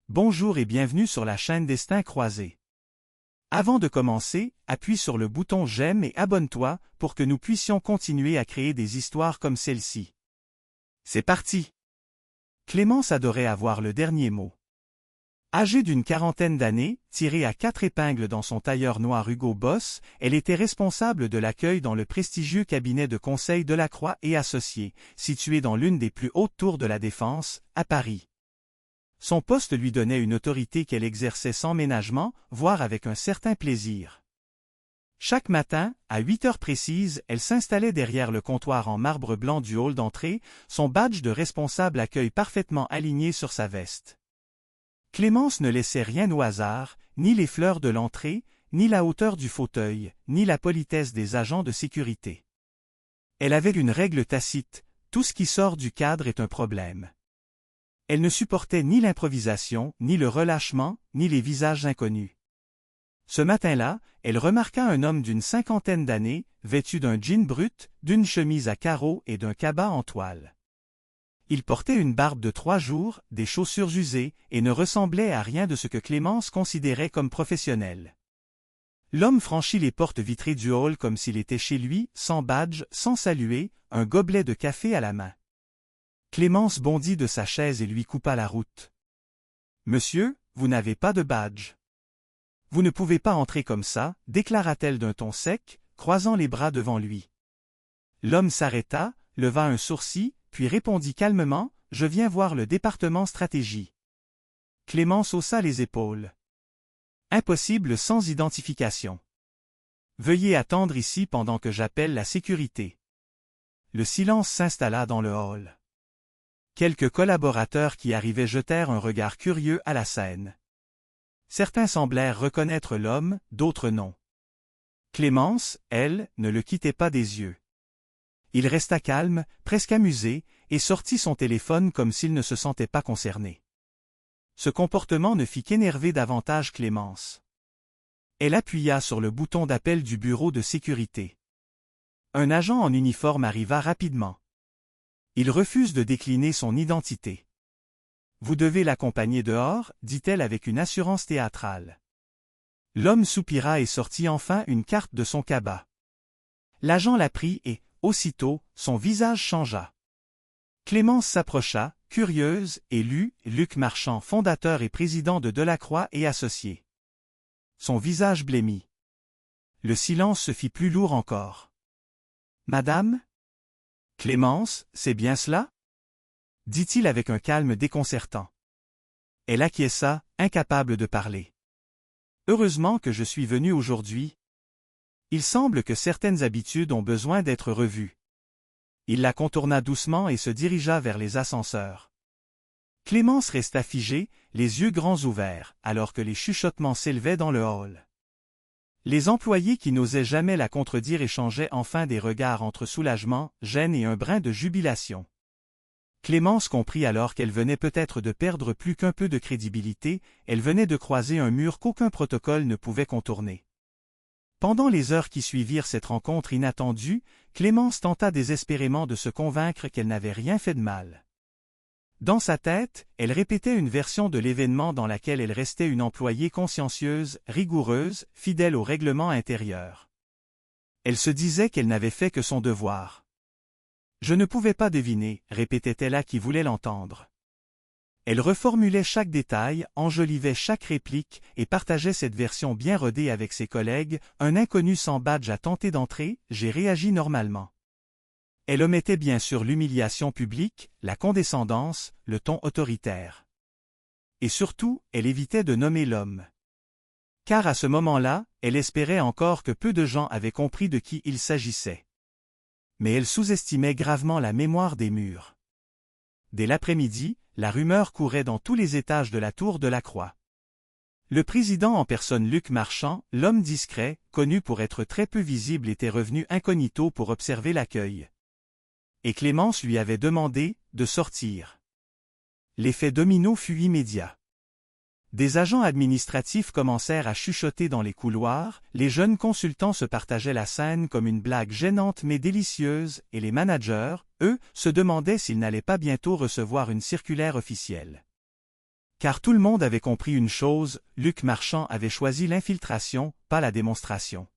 Bonjour et bienvenue sur la chaîne Destins croisés. Avant de commencer, appuie sur le bouton j'aime et abonne-toi pour que nous puissions continuer à créer des histoires comme celle-ci. C'est parti! Clémence adorait avoir le dernier mot. Âgée d'une quarantaine d'années, tirée à 4 épingles dans son tailleur noir Hugo Boss, elle était responsable de l'accueil dans le prestigieux cabinet de conseil Delacroix et Associés, situé dans l'une des plus hautes tours de la Défense, à Paris. Son poste lui donnait une autorité qu'elle exerçait sans ménagement, voire avec un certain plaisir. Chaque matin, à 8 heures précises, elle s'installait derrière le comptoir en marbre blanc du hall d'entrée, son badge de responsable accueil parfaitement aligné sur sa veste. Clémence ne laissait rien au hasard, ni les fleurs de l'entrée, ni la hauteur du fauteuil, ni la politesse des agents de sécurité. Elle avait une règle tacite, tout ce qui sort du cadre est un problème. Elle ne supportait ni l'improvisation, ni le relâchement, ni les visages inconnus. Ce matin-là, elle remarqua un homme d'une cinquantaine d'années, vêtu d'un jean brut, d'une chemise à carreaux et d'un cabas en toile. Il portait une barbe de 3 jours, des chaussures usées, et ne ressemblait à rien de ce que Clémence considérait comme professionnel. L'homme franchit les portes vitrées du hall comme s'il était chez lui, sans badge, sans saluer, un gobelet de café à la main. Clémence bondit de sa chaise et lui coupa la route. « Monsieur, vous n'avez pas de badge. »« Vous ne pouvez pas entrer comme ça, » déclara-t-elle d'un ton sec, croisant les bras devant lui. L'homme s'arrêta, leva un sourcil, puis répondit calmement, « Je viens voir le département stratégie. » Clémence haussa les épaules. « Impossible sans identification. Veuillez attendre ici pendant que j'appelle la sécurité. » Le silence s'installa dans le hall. Quelques collaborateurs qui arrivaient jetèrent un regard curieux à la scène. Certains semblèrent reconnaître l'homme, d'autres non. Clémence, elle, ne le quittait pas des yeux. Il resta calme, presque amusé, et sortit son téléphone comme s'il ne se sentait pas concerné. Ce comportement ne fit qu'énerver davantage Clémence. Elle appuya sur le bouton d'appel du bureau de sécurité. Un agent en uniforme arriva rapidement. Il refuse de décliner son identité. « Vous devez l'accompagner dehors, » dit-elle avec une assurance théâtrale. L'homme soupira et sortit enfin une carte de son cabas. L'agent la prit et, aussitôt, son visage changea. Clémence s'approcha, curieuse, et lut « Luc Marchand, fondateur et président de Delacroix et Associés ». Son visage blêmit. Le silence se fit plus lourd encore. « Madame ? Clémence, c'est bien cela ? » dit-il avec un calme déconcertant. Elle acquiesça, incapable de parler. « Heureusement que je suis venu aujourd'hui. Il semble que certaines habitudes ont besoin d'être revues. » Il la contourna doucement et se dirigea vers les ascenseurs. Clémence resta figée, les yeux grands ouverts, alors que les chuchotements s'élevaient dans le hall. Les employés qui n'osaient jamais la contredire échangeaient enfin des regards entre soulagement, gêne et un brin de jubilation. Clémence comprit alors qu'elle venait peut-être de perdre plus qu'un peu de crédibilité, elle venait de croiser un mur qu'aucun protocole ne pouvait contourner. Pendant les heures qui suivirent cette rencontre inattendue, Clémence tenta désespérément de se convaincre qu'elle n'avait rien fait de mal. Dans sa tête, elle répétait une version de l'événement dans laquelle elle restait une employée consciencieuse, rigoureuse, fidèle au règlement intérieur. Elle se disait qu'elle n'avait fait que son devoir. « Je ne pouvais pas deviner », répétait-elle à qui voulait l'entendre. Elle reformulait chaque détail, enjolivait chaque réplique et partageait cette version bien rodée avec ses collègues. Un inconnu sans badge a tenté d'entrer, j'ai réagi normalement. Elle omettait bien sûr l'humiliation publique, la condescendance, le ton autoritaire. Et surtout, elle évitait de nommer l'homme. Car à ce moment-là, elle espérait encore que peu de gens avaient compris de qui il s'agissait. Mais elle sous-estimait gravement la mémoire des murs. Dès l'après-midi, la rumeur courait dans tous les étages de la tour Delacroix. Le président en personne Luc Marchand, l'homme discret, connu pour être très peu visible, était revenu incognito pour observer l'accueil. Et Clémence lui avait demandé de sortir. L'effet domino fut immédiat. Des agents administratifs commencèrent à chuchoter dans les couloirs, les jeunes consultants se partageaient la scène comme une blague gênante mais délicieuse, et les managers, eux, se demandaient s'ils n'allaient pas bientôt recevoir une circulaire officielle. Car tout le monde avait compris une chose, Luc Marchand avait choisi l'infiltration, pas la démonstration.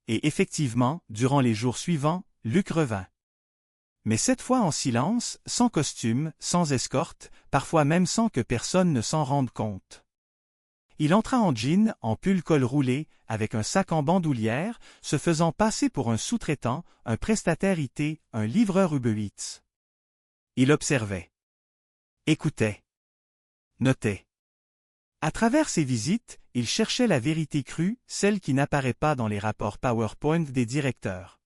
Et effectivement, durant les jours suivants, Luc revint. Mais cette fois en silence, sans costume, sans escorte, parfois même sans que personne ne s'en rende compte. Il entra en jean, en pull col roulé, avec un sac en bandoulière, se faisant passer pour un sous-traitant, un prestataire IT, un livreur Uber Eats. Il observait. Écoutait. Notait. À travers ses visites, il cherchait la vérité crue, celle qui n'apparaît pas dans les rapports PowerPoint des directeurs.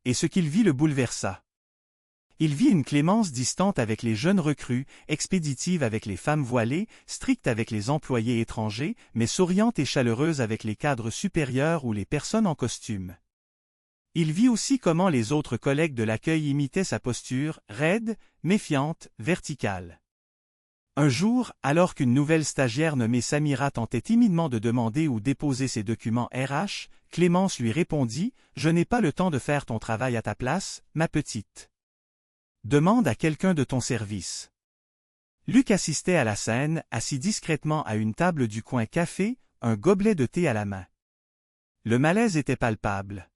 Et ce qu'il vit le bouleversa. Il vit une Clémence distante avec les jeunes recrues, expéditive avec les femmes voilées, stricte avec les employés étrangers, mais souriante et chaleureuse avec les cadres supérieurs ou les personnes en costume. Il vit aussi comment les autres collègues de l'accueil imitaient sa posture, raide, méfiante, verticale. Un jour, alors qu'une nouvelle stagiaire nommée Samira tentait timidement de demander ou déposer ses documents RH, Clémence lui répondit « Je n'ai pas le temps de faire ton travail à ta place, ma petite. Demande à quelqu'un de ton service. » Luc assistait à la scène, assis discrètement à une table du coin café, un gobelet de thé à la main. Le malaise était palpable.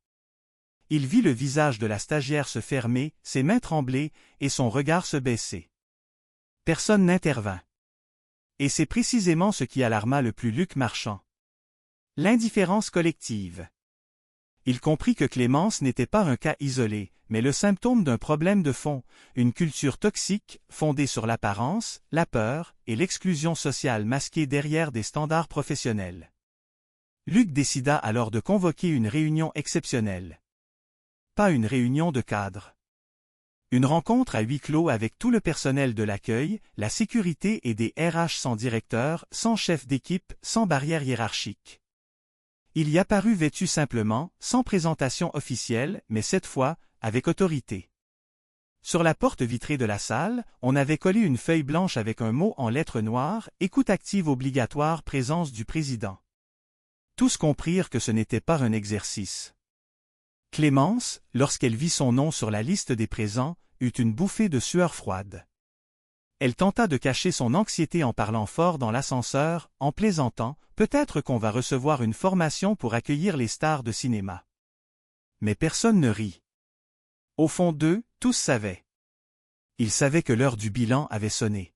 Il vit le visage de la stagiaire se fermer, ses mains trembler, et son regard se baisser. Personne n'intervint. Et c'est précisément ce qui alarma le plus Luc Marchand. L'indifférence collective. Il comprit que Clémence n'était pas un cas isolé, mais le symptôme d'un problème de fond, une culture toxique, fondée sur l'apparence, la peur et l'exclusion sociale masquée derrière des standards professionnels. Luc décida alors de convoquer une réunion exceptionnelle. Pas une réunion de cadres. Une rencontre à huis clos avec tout le personnel de l'accueil, la sécurité et des RH sans directeur, sans chef d'équipe, sans barrière hiérarchique. Il y apparut vêtu simplement, sans présentation officielle, mais cette fois, avec autorité. Sur la porte vitrée de la salle, on avait collé une feuille blanche avec un mot en lettres noires, écoute active obligatoire présence du président. Tous comprirent que ce n'était pas un exercice. Clémence, lorsqu'elle vit son nom sur la liste des présents, eut une bouffée de sueur froide. Elle tenta de cacher son anxiété en parlant fort dans l'ascenseur, en plaisantant, peut-être qu'on va recevoir une formation pour accueillir les stars de cinéma. Mais personne ne rit. Au fond d'eux, tous savaient. Ils savaient que l'heure du bilan avait sonné.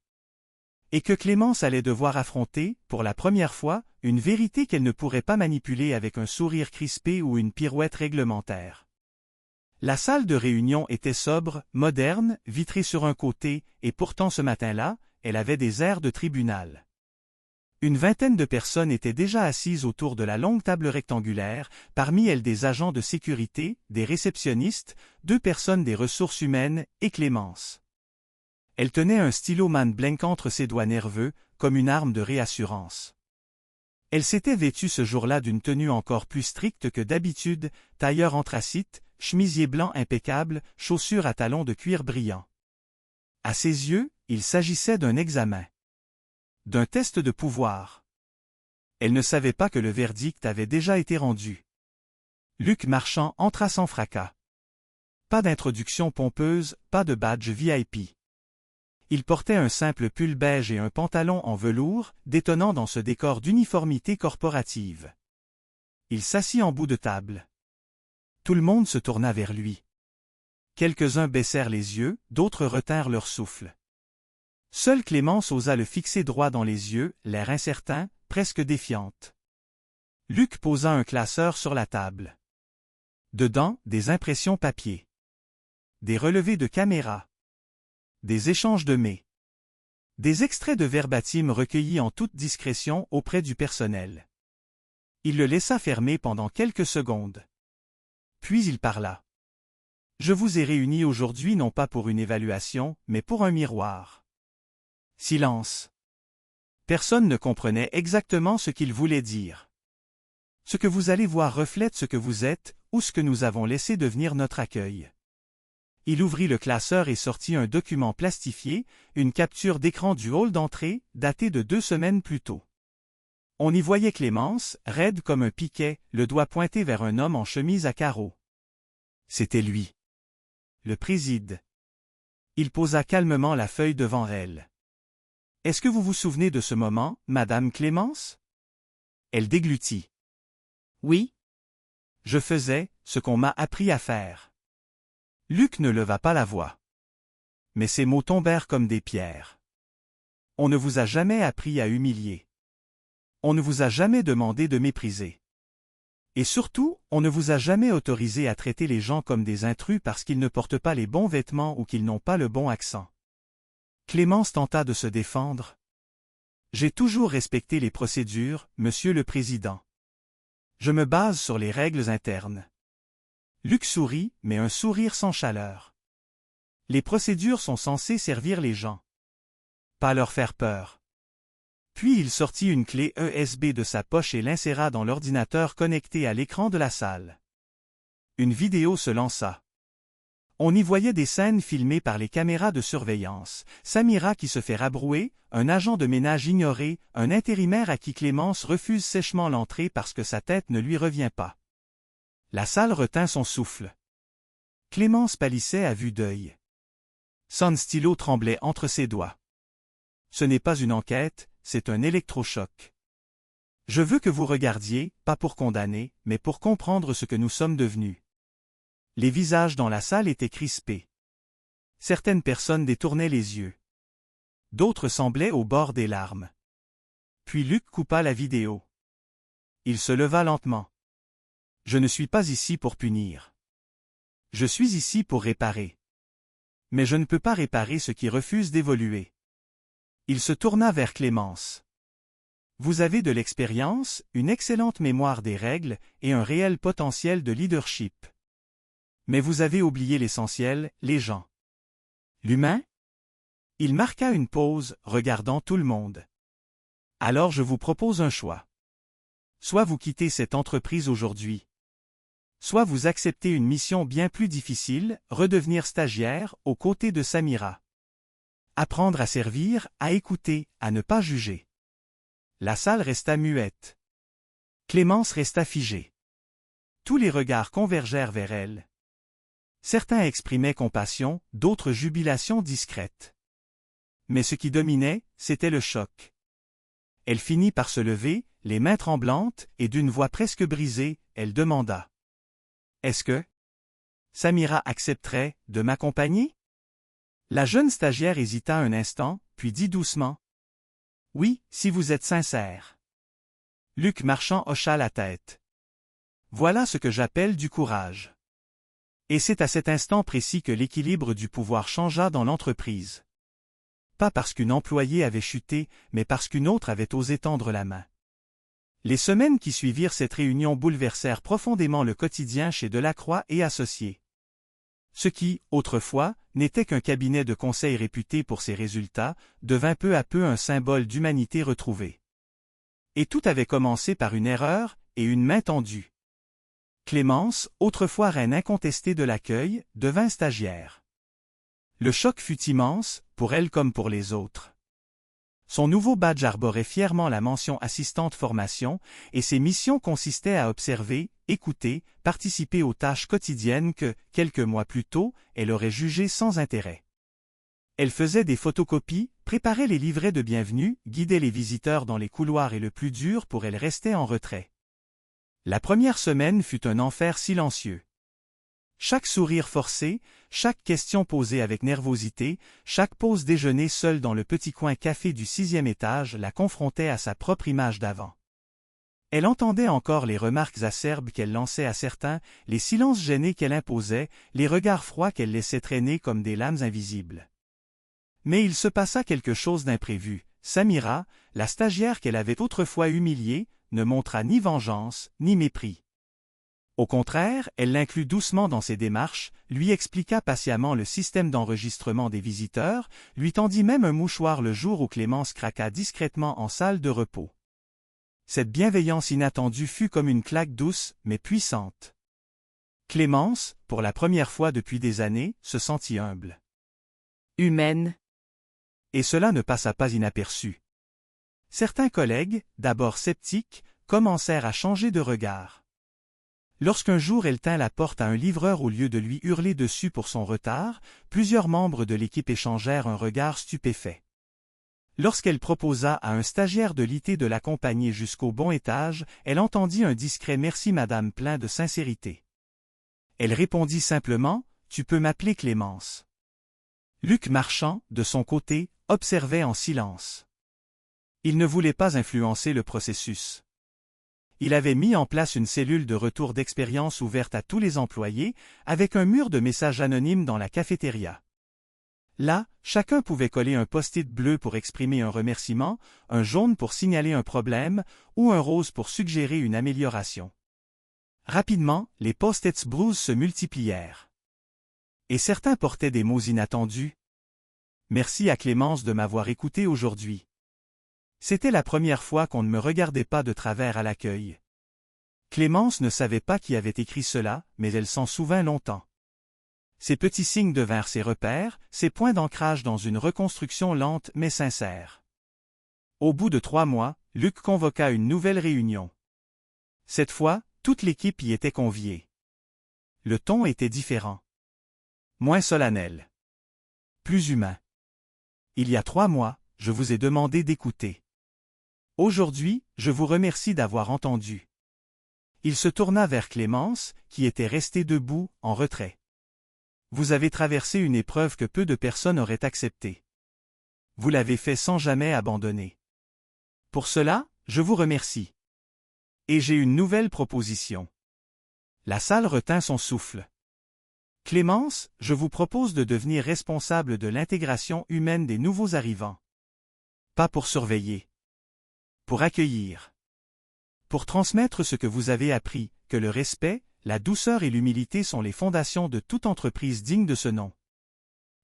Et que Clémence allait devoir affronter, pour la première fois, une vérité qu'elle ne pourrait pas manipuler avec un sourire crispé ou une pirouette réglementaire. La salle de réunion était sobre, moderne, vitrée sur un côté, et pourtant ce matin-là, elle avait des airs de tribunal. Une vingtaine de personnes étaient déjà assises autour de la longue table rectangulaire, parmi elles des agents de sécurité, des réceptionnistes, 2 personnes des ressources humaines et Clémence. Elle tenait un stylo man blanc entre ses doigts nerveux, comme une arme de réassurance. Elle s'était vêtue ce jour-là d'une tenue encore plus stricte que d'habitude, tailleur anthracite, chemisier blanc impeccable, chaussures à talons de cuir brillant. À ses yeux, il s'agissait d'un examen. D'un test de pouvoir. Elle ne savait pas que le verdict avait déjà été rendu. Luc Marchand entra sans fracas. Pas d'introduction pompeuse, pas de badge VIP. Il portait un simple pull beige et un pantalon en velours, détonnant dans ce décor d'uniformité corporative. Il s'assit en bout de table. Tout le monde se tourna vers lui. Quelques-uns baissèrent les yeux, d'autres retinrent leur souffle. Seule Clémence osa le fixer droit dans les yeux, l'air incertain, presque défiante. Luc posa un classeur sur la table. Dedans, des impressions papier. Des relevés de caméra. Des échanges de mails. Des extraits de verbatim recueillis en toute discrétion auprès du personnel. Il le laissa fermer pendant quelques secondes. Puis il parla. « Je vous ai réunis aujourd'hui non pas pour une évaluation, mais pour un miroir. » Silence. Personne ne comprenait exactement ce qu'il voulait dire. Ce que vous allez voir reflète ce que vous êtes, ou ce que nous avons laissé devenir notre accueil. Il ouvrit le classeur et sortit un document plastifié, une capture d'écran du hall d'entrée, datée de 2 semaines plus tôt. On y voyait Clémence, raide comme un piquet, le doigt pointé vers un homme en chemise à carreaux. C'était lui. Le préside. Il posa calmement la feuille devant elle. Est-ce que vous vous souvenez de ce moment, Madame Clémence? Elle déglutit. Oui. Je faisais ce qu'on m'a appris à faire. Luc ne leva pas la voix. Mais ses mots tombèrent comme des pierres. On ne vous a jamais appris à humilier. On ne vous a jamais demandé de mépriser. Et surtout, on ne vous a jamais autorisé à traiter les gens comme des intrus parce qu'ils ne portent pas les bons vêtements ou qu'ils n'ont pas le bon accent. Clémence tenta de se défendre. J'ai toujours respecté les procédures, Monsieur le Président. Je me base sur les règles internes. Luc sourit, mais un sourire sans chaleur. Les procédures sont censées servir les gens. Pas leur faire peur. Puis il sortit une clé USB de sa poche et l'inséra dans l'ordinateur connecté à l'écran de la salle. Une vidéo se lança. On y voyait des scènes filmées par les caméras de surveillance, Samira qui se fait rabrouer, un agent de ménage ignoré, un intérimaire à qui Clémence refuse sèchement l'entrée parce que sa tête ne lui revient pas. La salle retint son souffle. Clémence pâlissait à vue d'œil. Son stylo tremblait entre ses doigts. Ce n'est pas une enquête, c'est un électrochoc. Je veux que vous regardiez, pas pour condamner, mais pour comprendre ce que nous sommes devenus. Les visages dans la salle étaient crispés. Certaines personnes détournaient les yeux. D'autres semblaient au bord des larmes. Puis Luc coupa la vidéo. Il se leva lentement. Je ne suis pas ici pour punir. Je suis ici pour réparer. Mais je ne peux pas réparer ce qui refuse d'évoluer. Il se tourna vers Clémence. Vous avez de l'expérience, une excellente mémoire des règles et un réel potentiel de leadership. Mais vous avez oublié l'essentiel, les gens. L'humain? Il marqua une pause, regardant tout le monde. Alors je vous propose un choix. Soit vous quittez cette entreprise aujourd'hui. Soit vous acceptez une mission bien plus difficile, redevenir stagiaire, aux côtés de Samira. Apprendre à servir, à écouter, à ne pas juger. La salle resta muette. Clémence resta figée. Tous les regards convergèrent vers elle. Certains exprimaient compassion, d'autres jubilation discrète. Mais ce qui dominait, c'était le choc. Elle finit par se lever, les mains tremblantes, et d'une voix presque brisée, elle demanda. « Est-ce que Samira accepterait de m'accompagner ?» La jeune stagiaire hésita un instant, puis dit doucement. « Oui, si vous êtes sincère. » Luc Marchand hocha la tête. « Voilà ce que j'appelle du courage. » Et c'est à cet instant précis que l'équilibre du pouvoir changea dans l'entreprise. Pas parce qu'une employée avait chuté, mais parce qu'une autre avait osé tendre la main. Les semaines qui suivirent cette réunion bouleversèrent profondément le quotidien chez Delacroix et Associés. Ce qui, autrefois, n'était qu'un cabinet de conseil réputé pour ses résultats, devint peu à peu un symbole d'humanité retrouvée. Et tout avait commencé par une erreur et une main tendue. Clémence, autrefois reine incontestée de l'accueil, devint stagiaire. Le choc fut immense, pour elle comme pour les autres. Son nouveau badge arborait fièrement la mention assistante formation, et ses missions consistaient à observer, écouter, participer aux tâches quotidiennes que, quelques mois plus tôt, elle aurait jugées sans intérêt. Elle faisait des photocopies, préparait les livrets de bienvenue, guidait les visiteurs dans les couloirs et le plus dur pour elle restait en retrait. La première semaine fut un enfer silencieux. Chaque sourire forcé, chaque question posée avec nervosité, chaque pause déjeuner seule dans le petit coin café du 6e étage la confrontait à sa propre image d'avant. Elle entendait encore les remarques acerbes qu'elle lançait à certains, les silences gênés qu'elle imposait, les regards froids qu'elle laissait traîner comme des lames invisibles. Mais il se passa quelque chose d'imprévu. Samira, la stagiaire qu'elle avait autrefois humiliée, ne montra ni vengeance, ni mépris. Au contraire, elle l'inclut doucement dans ses démarches, lui expliqua patiemment le système d'enregistrement des visiteurs, lui tendit même un mouchoir le jour où Clémence craqua discrètement en salle de repos. Cette bienveillance inattendue fut comme une claque douce, mais puissante. Clémence, pour la première fois depuis des années, se sentit humble. Humaine. Et cela ne passa pas inaperçu. Certains collègues, d'abord sceptiques, commencèrent à changer de regard. Lorsqu'un jour elle tint la porte à un livreur au lieu de lui hurler dessus pour son retard, plusieurs membres de l'équipe échangèrent un regard stupéfait. Lorsqu'elle proposa à un stagiaire de l'IT de l'accompagner jusqu'au bon étage, elle entendit un discret « Merci madame » plein de sincérité. Elle répondit simplement « Tu peux m'appeler Clémence ». Luc Marchand, de son côté, observait en silence. Il ne voulait pas influencer le processus. Il avait mis en place une cellule de retour d'expérience ouverte à tous les employés, avec un mur de messages anonymes dans la cafétéria. Là, chacun pouvait coller un post-it bleu pour exprimer un remerciement, un jaune pour signaler un problème, ou un rose pour suggérer une amélioration. Rapidement, les post-its blues se multiplièrent. Et certains portaient des mots inattendus. Merci à Clémence de m'avoir écouté aujourd'hui. C'était la première fois qu'on ne me regardait pas de travers à l'accueil. Clémence ne savait pas qui avait écrit cela, mais elle s'en souvint longtemps. Ces petits signes devinrent ses repères, ses points d'ancrage dans une reconstruction lente mais sincère. Au bout de 3 mois, Luc convoqua une nouvelle réunion. Cette fois, toute l'équipe y était conviée. Le ton était différent. Moins solennel. Plus humain. Il y a 3 mois, je vous ai demandé d'écouter. Aujourd'hui, je vous remercie d'avoir entendu. Il se tourna vers Clémence, qui était restée debout, en retrait. Vous avez traversé une épreuve que peu de personnes auraient acceptée. Vous l'avez fait sans jamais abandonner. Pour cela, je vous remercie. Et j'ai une nouvelle proposition. La salle retint son souffle. Clémence, je vous propose de devenir responsable de l'intégration humaine des nouveaux arrivants. Pas pour surveiller. Pour accueillir. Pour transmettre ce que vous avez appris, que le respect, la douceur et l'humilité sont les fondations de toute entreprise digne de ce nom.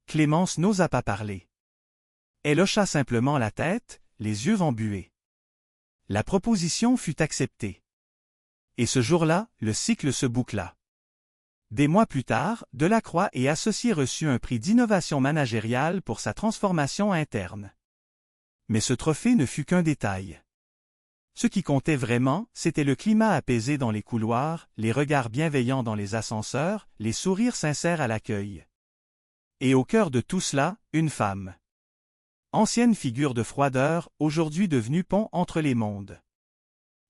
Clémence n'osa pas parler. Elle hocha simplement la tête, les yeux embués. La proposition fut acceptée. Et ce jour-là, le cycle se boucla. Des mois plus tard, Delacroix et Associés reçut un prix d'innovation managériale pour sa transformation interne. Mais ce trophée ne fut qu'un détail. Ce qui comptait vraiment, c'était le climat apaisé dans les couloirs, les regards bienveillants dans les ascenseurs, les sourires sincères à l'accueil. Et au cœur de tout cela, une femme. Ancienne figure de froideur, aujourd'hui devenue pont entre les mondes.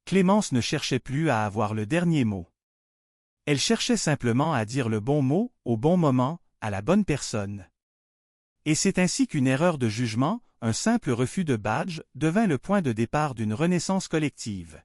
Clémence ne cherchait plus à avoir le dernier mot. Elle cherchait simplement à dire le bon mot, au bon moment, à la bonne personne. Et c'est ainsi qu'une erreur de jugement, un simple refus de badge, devint le point de départ d'une renaissance collective.